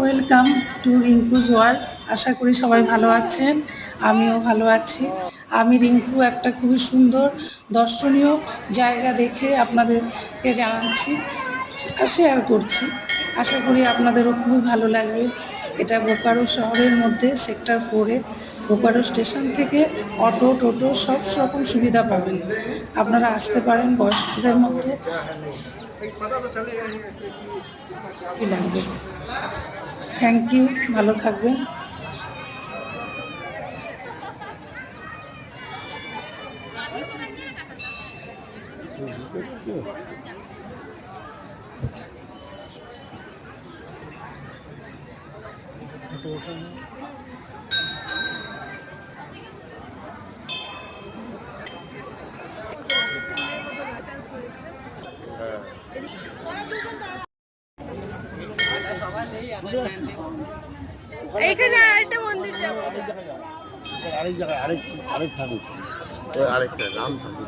Welcome to Rinku's world. আশা করি সবাই ভালো আছেন, আমিও ভালো আছি। আমি রিঙ্কু একটা খুবই সুন্দর দর্শনীয় জায়গা দেখে আপনাদেরকে জানাচ্ছি আর শেয়ার করছি। আশা করি আপনাদেরও খুবই ভালো লাগবে। এটা বোকারো শহরের মধ্যে সেক্টর 4-এ। বোকারো স্টেশন থেকে অটো টোটো সব রকম সুবিধা পাবেন। আপনারা আসতে পারেন বয়স্কদের মতো লাগবে। থ্যাংক ইউ, ভালো থাকবেন। এইখানে আরেকটা মন্দির যাবো। আরেক জায়গায় আরেক ঠাকুর, আরেকটা রাম ঠাকুর।